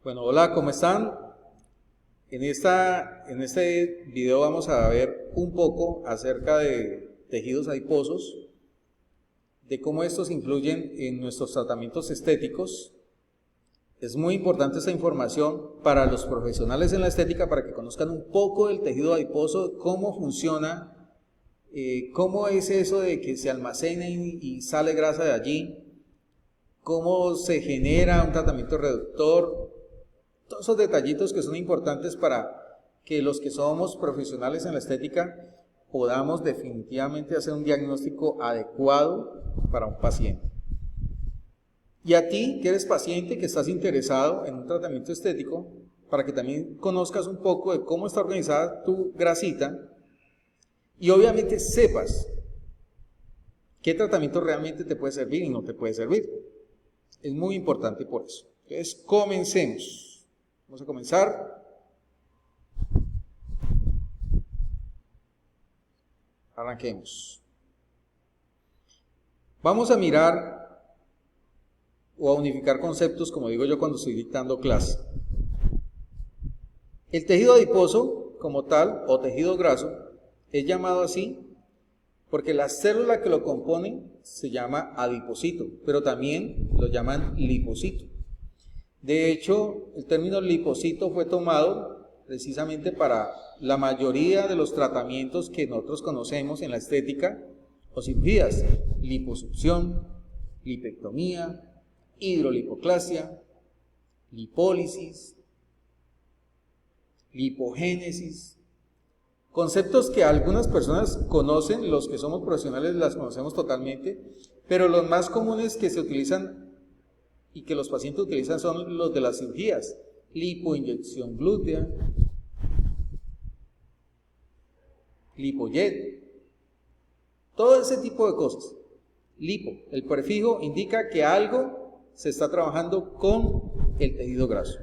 Bueno, hola, ¿cómo están? En este video vamos a ver un poco acerca de tejidos adiposos, de cómo estos influyen en nuestros tratamientos estéticos. Es muy importante esta información para los profesionales en la estética para que conozcan un poco del tejido adiposo, cómo funciona, cómo es eso de que se almacena y sale grasa de allí, cómo se genera un tratamiento reductor. Todos esos detallitos que son importantes para que los que somos profesionales en la estética podamos definitivamente hacer un diagnóstico adecuado para un paciente. Y a ti, que eres paciente, que estás interesado en un tratamiento estético, para que también conozcas un poco de cómo está organizada tu grasita y obviamente sepas qué tratamiento realmente te puede servir y no te puede servir. Es muy importante por eso. Entonces, comencemos. Vamos a comenzar. Arranquemos. Vamos a mirar o a unificar conceptos, como digo yo cuando estoy dictando clase. El tejido adiposo, como tal, o tejido graso, es llamado así porque la célula que lo compone se llama adipocito, pero también lo llaman lipocito. De hecho, el término lipocito fue tomado precisamente para la mayoría de los tratamientos que nosotros conocemos en la estética o cirugías: liposucción, lipectomía, hidrolipoclasia, lipólisis, lipogénesis. Conceptos que algunas personas conocen, los que somos profesionales las conocemos totalmente, pero los más comunes que se utilizan y que los pacientes utilizan son los de las cirugías: lipoinyección glútea, lipojet, todo ese tipo de cosas. Lipo, el prefijo indica que algo se está trabajando con el tejido graso.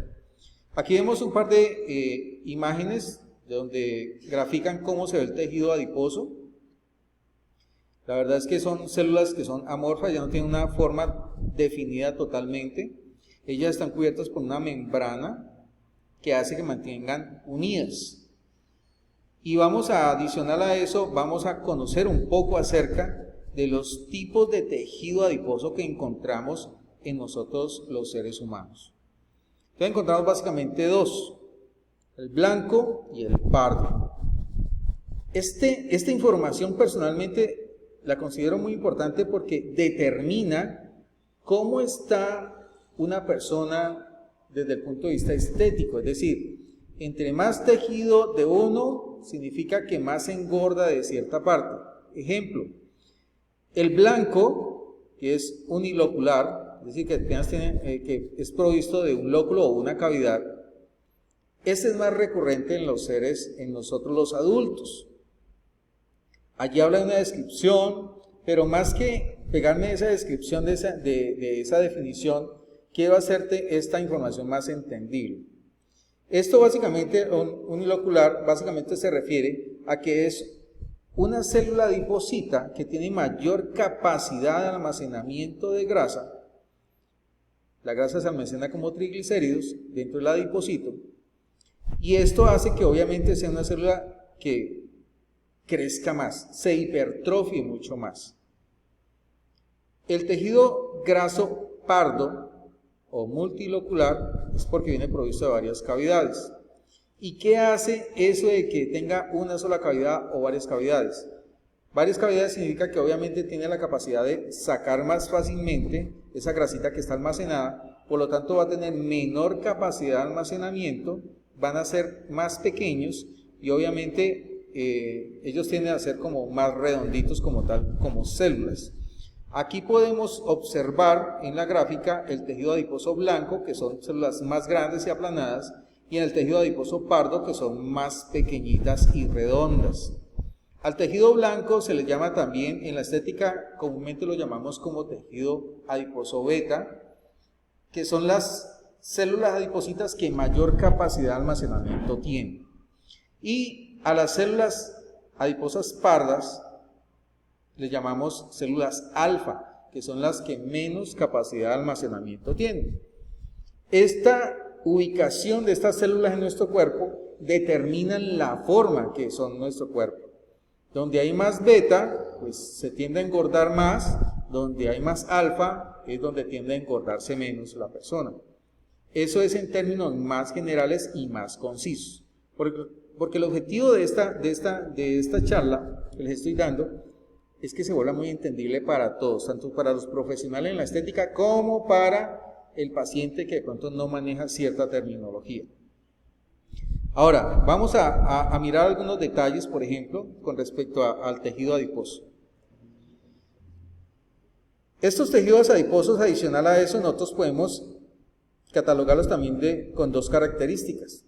Aquí vemos un par de imágenes de donde grafican cómo se ve el tejido adiposo. La verdad es que son células que son amorfas, ya no tienen una forma definida totalmente. Ellas están cubiertas por una membrana que hace que mantengan unidas. Y vamos a adicional a eso, vamos a conocer un poco acerca de los tipos de tejido adiposo que encontramos en nosotros los seres humanos. Entonces encontramos básicamente dos: el blanco y el pardo. Esta información personalmente la considero muy importante porque determina cómo está una persona desde el punto de vista estético. Es decir, entre más tejido de uno, significa que más engorda de cierta parte. Ejemplo, el blanco, que es unilocular, es decir, que es provisto de un lóculo o una cavidad, este es más recurrente en los seres, en nosotros los adultos. Allí habla de una descripción, pero más que pegarme esa descripción de esa definición, quiero hacerte esta información más entendible. Esto básicamente, unilocular, básicamente se refiere a que es una célula adiposita que tiene mayor capacidad de almacenamiento de grasa. La grasa se almacena como triglicéridos dentro del adipocito, y esto hace que obviamente sea una célula que crezca más, se hipertrofie mucho más. El tejido graso pardo o multilocular es porque viene provisto de varias cavidades. ¿Y qué hace eso de que tenga una sola cavidad o varias cavidades? Varias cavidades significa que obviamente tiene la capacidad de sacar más fácilmente esa grasita que está almacenada, por lo tanto va a tener menor capacidad de almacenamiento, van a ser más pequeños y obviamente ellos tienden a ser como más redonditos como tal, como células. Aquí podemos observar en la gráfica el tejido adiposo blanco, que son células más grandes y aplanadas, y en el tejido adiposo pardo, que son más pequeñitas y redondas. Al tejido blanco se le llama también, en la estética comúnmente lo llamamos como tejido adiposo beta, que son las células adipositas que mayor capacidad de almacenamiento tienen. Y a las células adiposas pardas le llamamos células alfa, que son las que menos capacidad de almacenamiento tienen. Esta ubicación de estas células en nuestro cuerpo determinan la forma que son nuestro cuerpo. Donde hay más beta, pues se tiende a engordar más. Donde hay más alfa, es donde tiende a engordarse menos la persona. Eso es en términos más generales y más concisos. Porque el objetivo de esta charla que les estoy dando es que se vuelva muy entendible para todos, tanto para los profesionales en la estética como para el paciente que de pronto no maneja cierta terminología. Ahora, vamos a mirar algunos detalles, por ejemplo, con respecto al tejido adiposo. Estos tejidos adiposos, adicional a eso, nosotros podemos catalogarlos también con dos características.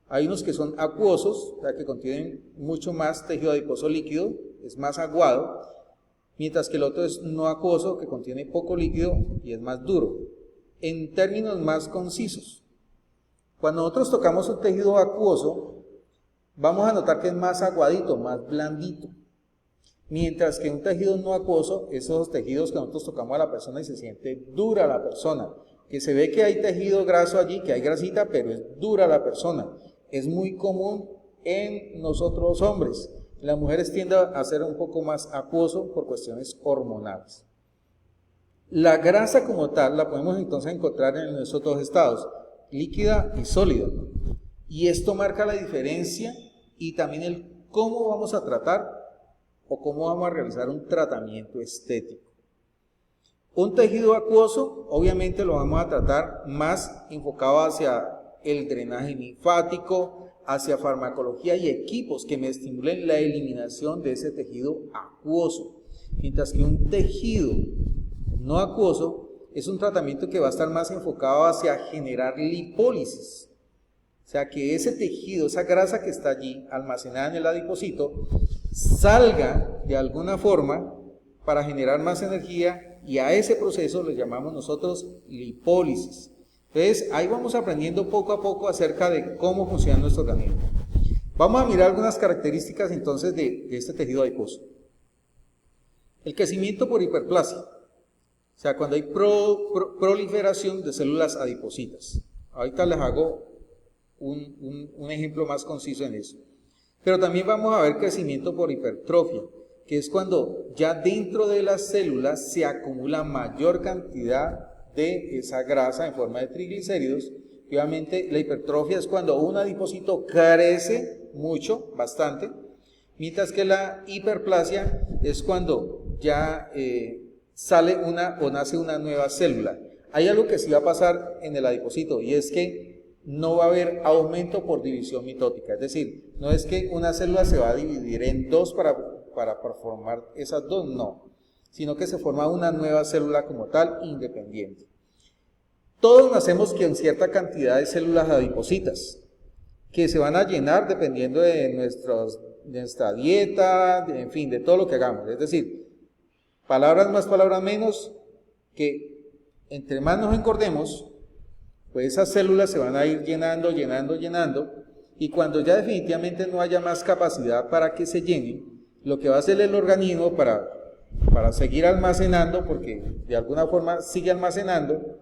Hay unos que son acuosos, o sea, que contienen mucho más tejido adiposo líquido, es más aguado, mientras que el otro es no acuoso, que contiene poco líquido y es más duro. En términos más concisos, cuando nosotros tocamos un tejido acuoso, vamos a notar que es más aguadito, más blandito. Mientras que un tejido no acuoso, esos tejidos que nosotros tocamos a la persona y se siente dura la persona, que se ve que hay tejido graso allí, que hay grasita, pero es dura la persona. Es muy común en nosotros hombres. Las mujeres tienden a ser un poco más acuoso por cuestiones hormonales. La grasa como tal la podemos entonces encontrar en esos dos estados, líquida y sólida. Y esto marca la diferencia y también el cómo vamos a tratar o cómo vamos a realizar un tratamiento estético. Un tejido acuoso, obviamente lo vamos a tratar más enfocado hacia el drenaje linfático, hacia farmacología y equipos que me estimulen la eliminación de ese tejido acuoso. Mientras que un tejido no acuoso es un tratamiento que va a estar más enfocado hacia generar lipólisis. O sea, que ese tejido, esa grasa que está allí almacenada en el adipocito, salga de alguna forma para generar más energía y a ese proceso le llamamos nosotros lipólisis. Entonces, ahí vamos aprendiendo poco a poco acerca de cómo funciona nuestro organismo. Vamos a mirar algunas características entonces de este tejido adiposo. El crecimiento por hiperplasia, o sea, cuando hay proliferación de células adipositas. Ahorita les hago un ejemplo más conciso en eso. Pero también vamos a ver crecimiento por hipertrofia, que es cuando ya dentro de las células se acumula mayor cantidad de esa grasa en forma de triglicéridos. Y obviamente la hipertrofia es cuando un adipocito crece mucho, bastante, mientras que la hiperplasia es cuando ya sale o nace una nueva célula. Hay algo que sí va a pasar en el adipocito y es que no va a haber aumento por división mitótica, es decir, no es que una célula se va a dividir en dos para formar esas dos, no, sino que se forma una nueva célula como tal, independiente. Todos nacemos con cierta cantidad de células adipositas, que se van a llenar dependiendo de nuestra dieta, en fin, de todo lo que hagamos, es decir, palabras más, palabras menos, que entre más nos engordemos, pues esas células se van a ir llenando, y cuando ya definitivamente no haya más capacidad para que se llenen, lo que va a hacer el organismo para seguir almacenando, porque de alguna forma sigue almacenando,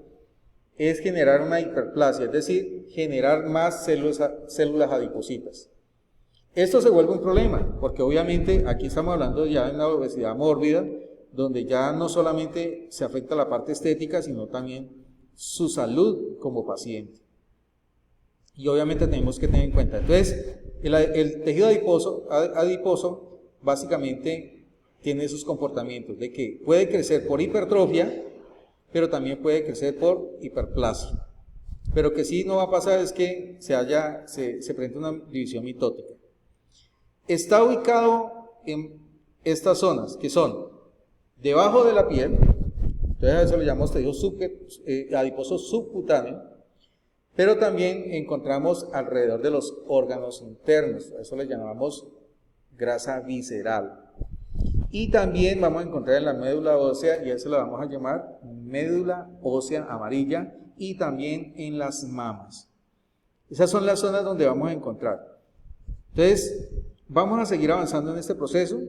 es generar una hiperplasia, es decir, generar más células adipositas. Esto se vuelve un problema, porque obviamente aquí estamos hablando ya de una obesidad mórbida, donde ya no solamente se afecta la parte estética, sino también su salud como paciente. Y obviamente tenemos que tener en cuenta. Entonces, el tejido adiposo básicamente tiene esos comportamientos de que puede crecer por hipertrofia, pero también puede crecer por hiperplasia. Pero que sí no va a pasar es que se presente una división mitótica. Está ubicado en estas zonas, que son debajo de la piel, entonces a eso le llamamos tejido adiposo subcutáneo, pero también encontramos alrededor de los órganos internos, a eso le llamamos grasa visceral. Y también vamos a encontrar en la médula ósea, y a eso la vamos a llamar médula ósea amarilla, y también en las mamas. Esas son las zonas donde vamos a encontrar. Entonces, vamos a seguir avanzando en este proceso.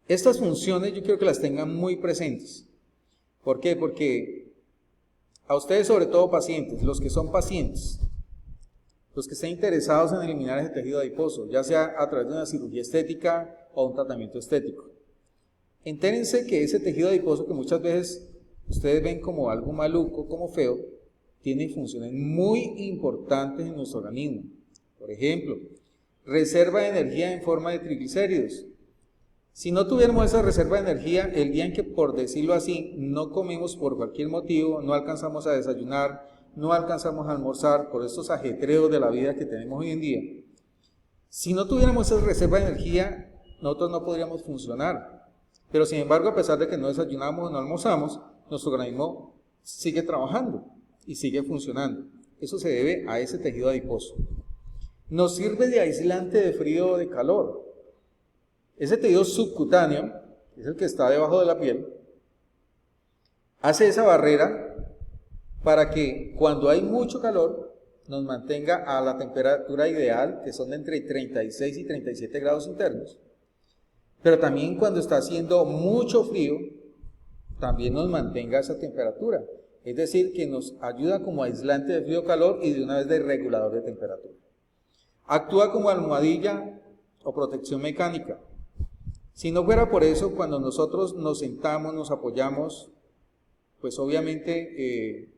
Estas funciones yo quiero que las tengan muy presentes. ¿Por qué? Porque a ustedes, sobre todo pacientes, los que son pacientes, los que estén interesados en eliminar ese tejido adiposo, ya sea a través de una cirugía estética o un tratamiento estético. Entérense que ese tejido adiposo, que muchas veces ustedes ven como algo maluco, como feo, tiene funciones muy importantes en nuestro organismo. Por ejemplo, reserva de energía en forma de triglicéridos. Si no tuviéramos esa reserva de energía, el día en que, por decirlo así, no comemos por cualquier motivo, no alcanzamos a desayunar, no alcanzamos a almorzar por estos ajetreos de la vida que tenemos hoy en día, si no tuviéramos esa reserva de energía, nosotros no podríamos funcionar. Pero sin embargo, a pesar de que no desayunamos o no almorzamos, nuestro organismo sigue trabajando y sigue funcionando. Eso se debe a ese tejido adiposo. Nos sirve de aislante de frío o de calor. Ese tejido subcutáneo, que es el que está debajo de la piel, hace esa barrera para que cuando hay mucho calor nos mantenga a la temperatura ideal, que son de entre 36 y 37 grados internos, pero también cuando está haciendo mucho frío, también nos mantenga esa temperatura. Es decir, que nos ayuda como aislante de frío-calor y de una vez de regulador de temperatura. Actúa como almohadilla o protección mecánica. Si no fuera por eso, cuando nosotros nos sentamos, nos apoyamos, pues obviamente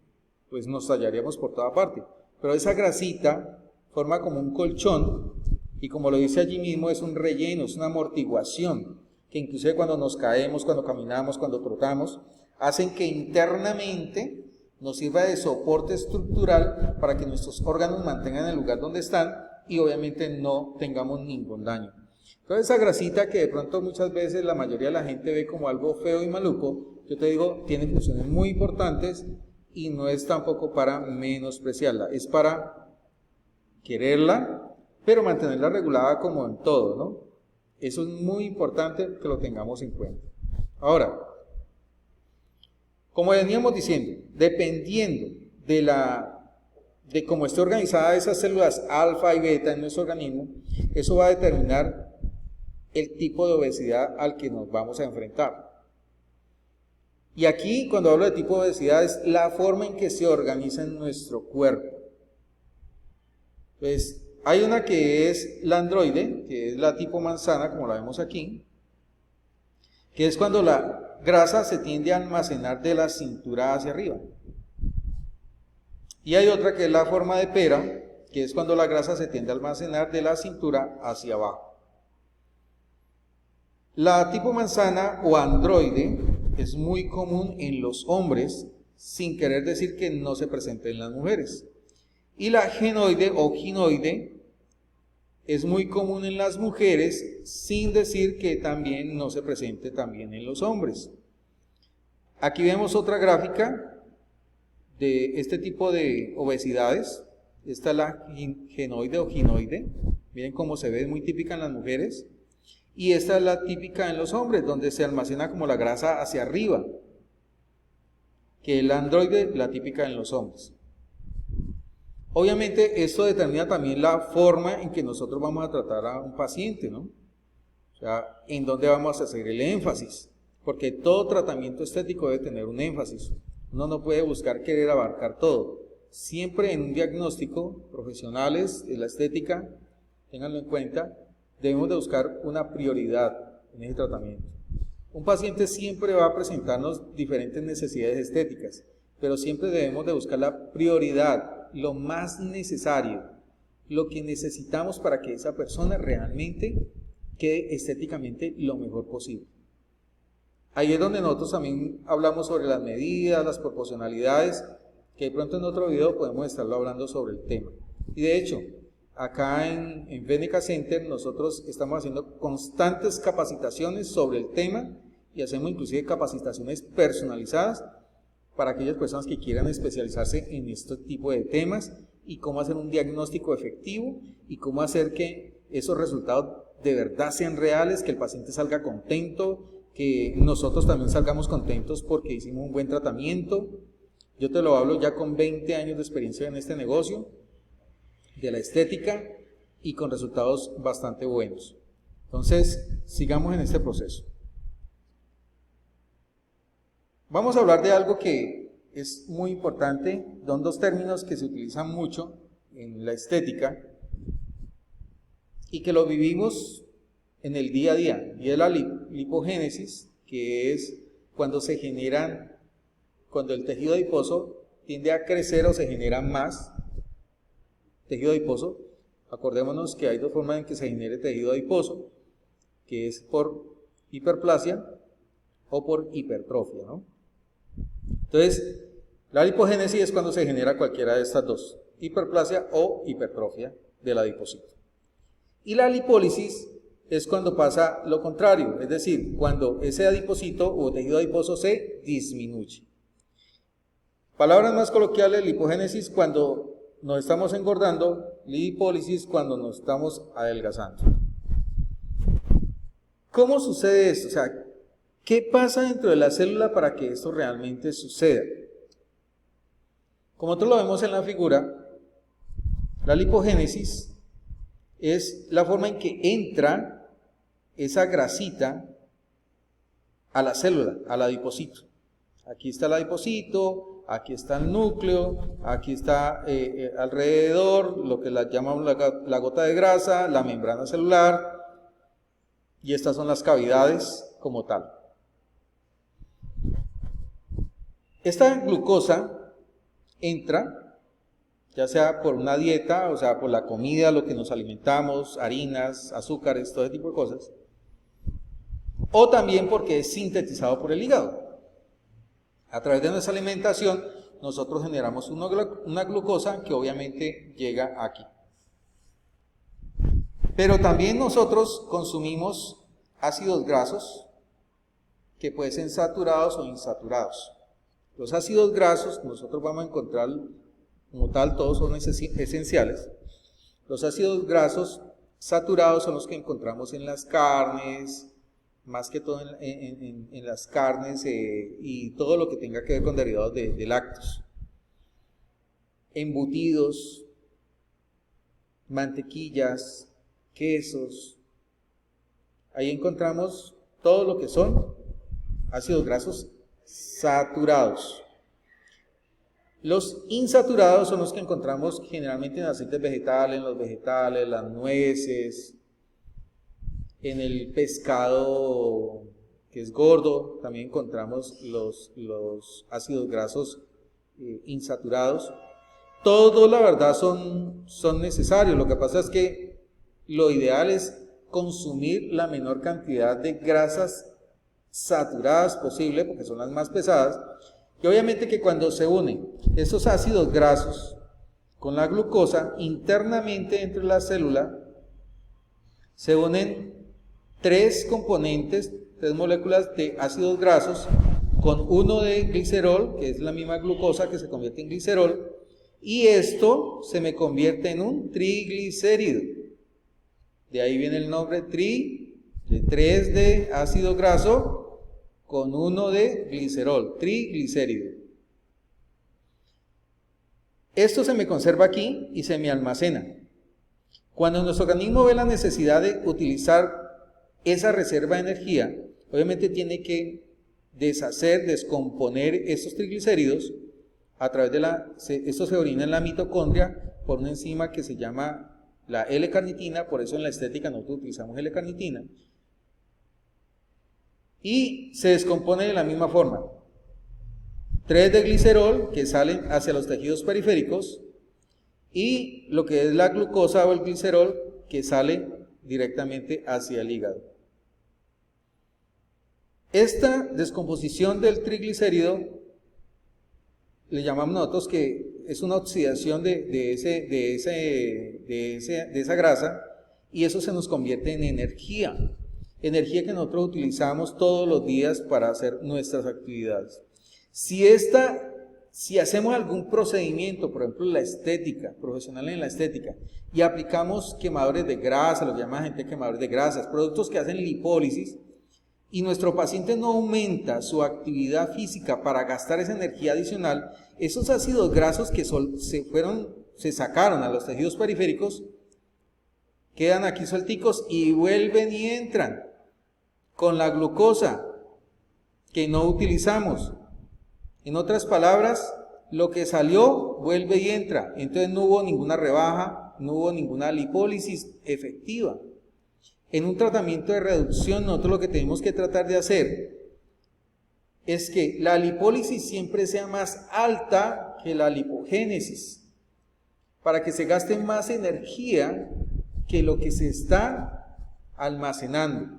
pues nos tallaríamos por toda parte. Pero esa grasita forma como un colchón y, como lo dice allí mismo, es un relleno, es una amortiguación, que inclusive cuando nos caemos, cuando caminamos, cuando trotamos, hacen que internamente nos sirva de soporte estructural para que nuestros órganos mantengan el lugar donde están y obviamente no tengamos ningún daño. Entonces, esa grasita que de pronto muchas veces la mayoría de la gente ve como algo feo y maluco, yo te digo, tiene funciones muy importantes y no es tampoco para menospreciarla, es para quererla, pero mantenerla regulada como en todo, ¿no? Eso es muy importante que lo tengamos en cuenta. Ahora, como veníamos diciendo, dependiendo de cómo esté organizada esas células alfa y beta en nuestro organismo, eso va a determinar el tipo de obesidad al que nos vamos a enfrentar. Y aquí, cuando hablo de tipo de obesidad, es la forma en que se organiza en nuestro cuerpo. Pues hay una que es la androide, que es la tipo manzana, como la vemos aquí, que es cuando la grasa se tiende a almacenar de la cintura hacia arriba. Y hay otra que es la forma de pera, que es cuando la grasa se tiende a almacenar de la cintura hacia abajo. La tipo manzana o androide es muy común en los hombres, sin querer decir que no se presente en las mujeres. Y la genoide o ginoide es muy común en las mujeres, sin decir que también no se presente también en los hombres. Aquí vemos otra gráfica de este tipo de obesidades. Esta es la genoide o ginoide. Miren cómo se ve, es muy típica en las mujeres. Y esta es la típica en los hombres, donde se almacena como la grasa hacia arriba, que es la androide, la típica en los hombres. Obviamente esto determina también la forma en que nosotros vamos a tratar a un paciente, ¿no? O sea, en dónde vamos a hacer el énfasis, porque todo tratamiento estético debe tener un énfasis. Uno no puede buscar querer abarcar todo. Siempre en un diagnóstico, profesionales de la estética, ténganlo en cuenta, debemos de buscar una prioridad en ese tratamiento. Un paciente siempre va a presentarnos diferentes necesidades estéticas, pero siempre debemos de buscar la prioridad, lo más necesario, lo que necesitamos para que esa persona realmente quede estéticamente lo mejor posible. Ahí es donde nosotros también hablamos sobre las medidas, las proporcionalidades, que de pronto en otro video podemos estarlo hablando sobre el tema. Y de hecho, acá en Veneca Center nosotros estamos haciendo constantes capacitaciones sobre el tema y hacemos inclusive capacitaciones personalizadas para aquellas personas que quieran especializarse en este tipo de temas y cómo hacer un diagnóstico efectivo y cómo hacer que esos resultados de verdad sean reales, que el paciente salga contento, que nosotros también salgamos contentos porque hicimos un buen tratamiento. Yo te lo hablo ya con 20 años de experiencia en este negocio de la estética y con resultados bastante buenos. Entonces, sigamos en este proceso. Vamos a hablar de algo que es muy importante, son dos términos que se utilizan mucho en la estética y que lo vivimos en el día a día, y es la lipogénesis, que es cuando el tejido adiposo tiende a crecer o se genera más tejido adiposo. Acordémonos que hay dos formas en que se genere tejido adiposo, que es por hiperplasia o por hipertrofia, ¿no? Entonces, la lipogénesis es cuando se genera cualquiera de estas dos, hiperplasia o hipertrofia del adipocito. Y la lipólisis es cuando pasa lo contrario, es decir, cuando ese adipocito o tejido adiposo se disminuye. Palabras más coloquiales: lipogénesis cuando nos estamos engordando, lipólisis cuando nos estamos adelgazando. ¿Cómo sucede esto? O sea, ¿qué pasa dentro de la célula para que esto realmente suceda? Como nosotros lo vemos en la figura, la lipogénesis es la forma en que entra esa grasita a la célula, al adipocito. Aquí está el adipocito, aquí está el núcleo, aquí está alrededor lo que llamamos la gota de grasa, la membrana celular, y estas son las cavidades como tal. Esta glucosa entra, ya sea por una dieta, o sea, por la comida, lo que nos alimentamos, harinas, azúcares, todo ese tipo de cosas, o también porque es sintetizado por el hígado. A través de nuestra alimentación, nosotros generamos una glucosa que obviamente llega aquí. Pero también nosotros consumimos ácidos grasos que pueden ser saturados o insaturados. Los ácidos grasos nosotros vamos a encontrar como tal, todos son esenciales. Los ácidos grasos saturados son los que encontramos en las carnes, más que todo en las carnes y todo lo que tenga que ver con derivados de lácteos. Embutidos, mantequillas, quesos. Ahí encontramos todo lo que son ácidos grasos saturados. Los insaturados son los que encontramos generalmente en aceites vegetales, en los vegetales, las nueces, en el pescado que es gordo, también encontramos los ácidos grasos insaturados. Todos, la verdad, son necesarios. Lo que pasa es que lo ideal es consumir la menor cantidad de grasas saturadas posible, porque son las más pesadas. Y obviamente que cuando se unen esos ácidos grasos con la glucosa, internamente dentro de la célula se unen tres componentes, tres moléculas de ácidos grasos con uno de glicerol, que es la misma glucosa que se convierte en glicerol, y esto se me convierte en un triglicérido. De ahí viene el nombre de 3 de ácido graso con 1 de glicerol, triglicérido. Esto se me conserva aquí y se me almacena. Cuando nuestro organismo ve la necesidad de utilizar esa reserva de energía, obviamente tiene que descomponer estos triglicéridos a través de esto se orina en la mitocondria por una enzima que se llama la L-carnitina, por eso en la estética nosotros utilizamos L-carnitina, y se descompone de la misma forma. 3 de glicerol que salen hacia los tejidos periféricos y lo que es la glucosa o el glicerol que sale directamente hacia el hígado. Esta descomposición del triglicérido le llamamos nosotros que es una oxidación de esa grasa, y eso se nos convierte en energía que nosotros utilizamos todos los días para hacer nuestras actividades. Si hacemos algún procedimiento, por ejemplo la estética, profesionales en la estética, y aplicamos quemadores de grasa, lo llama gente quemadores de grasas, productos que hacen lipólisis, y nuestro paciente no aumenta su actividad física para gastar esa energía adicional, esos ácidos grasos que se sacaron a los tejidos periféricos, quedan aquí suelticos y vuelven y entran con la glucosa que no utilizamos. En otras palabras, lo que salió vuelve y entra. Entonces no hubo ninguna rebaja, no hubo ninguna lipólisis efectiva. En un tratamiento de reducción, nosotros lo que tenemos que tratar de hacer es que la lipólisis siempre sea más alta que la lipogénesis, para que se gaste más energía que lo que se está almacenando.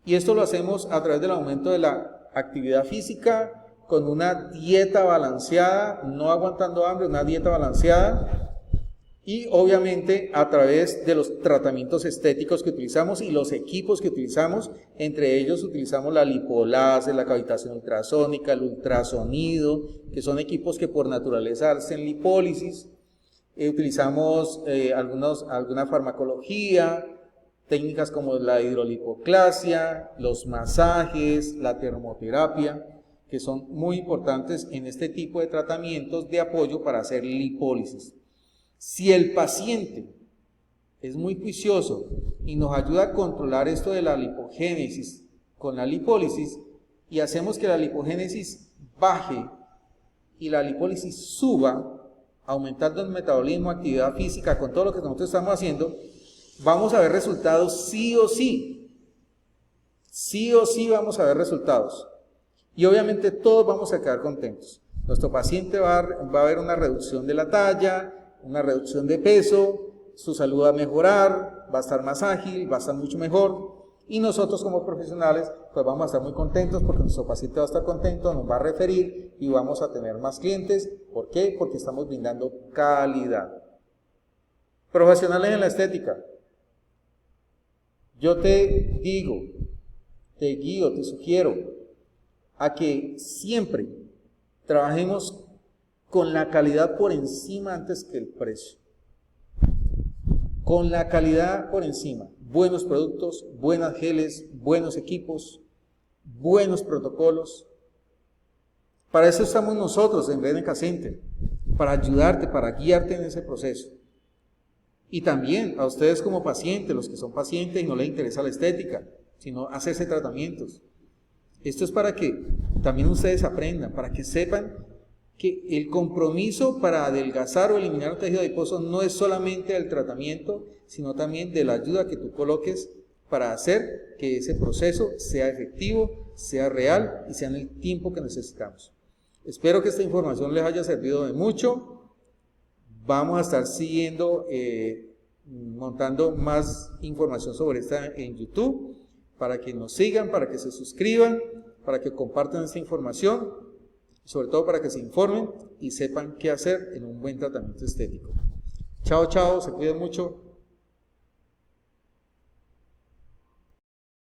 Y esto lo hacemos a través del aumento de la actividad física, con una dieta balanceada, no aguantando hambre, una dieta balanceada, y obviamente a través de los tratamientos estéticos que utilizamos y los equipos que utilizamos. Entre ellos utilizamos la lipolase, la cavitación ultrasónica, el ultrasonido, que son equipos que por naturaleza hacen lipólisis. Utilizamos alguna farmacología, técnicas como la hidrolipoclasia, los masajes, la termoterapia, que son muy importantes en este tipo de tratamientos de apoyo para hacer lipólisis. Si el paciente es muy juicioso y nos ayuda a controlar esto de la lipogénesis con la lipólisis, y hacemos que la lipogénesis baje y la lipólisis suba, aumentando el metabolismo, actividad física, con todo lo que nosotros estamos haciendo, vamos a ver resultados sí o sí. Sí o sí vamos a ver resultados. Y obviamente todos vamos a quedar contentos. Nuestro paciente va a ver una reducción de la talla, una reducción de peso, su salud va a mejorar, va a estar más ágil, va a estar mucho mejor. Y nosotros como profesionales pues vamos a estar muy contentos porque nuestro paciente va a estar contento, nos va a referir y vamos a tener más clientes. ¿Por qué? Porque estamos brindando calidad. Profesionales en la estética, yo te digo, te guío, te sugiero a que siempre trabajemos con la calidad por encima antes que el precio. Con la calidad por encima. Buenos productos, buenas geles, buenos equipos, buenos protocolos. Para eso estamos nosotros en BNK Center, para ayudarte, para guiarte en ese proceso. Y también a ustedes como pacientes, los que son pacientes y no les interesa la estética, sino hacerse tratamientos. Esto es para que también ustedes aprendan, para que sepan que el compromiso para adelgazar o eliminar un tejido adiposo no es solamente el tratamiento, sino también de la ayuda que tú coloques para hacer que ese proceso sea efectivo, sea real y sea en el tiempo que necesitamos. Espero que esta información les haya servido de mucho. Vamos a estar siguiendo, montando más información sobre esta en YouTube, para que nos sigan, para que se suscriban, para que compartan esta información, sobre todo para que se informen y sepan qué hacer en un buen tratamiento estético. Chao, chao, se cuidan mucho.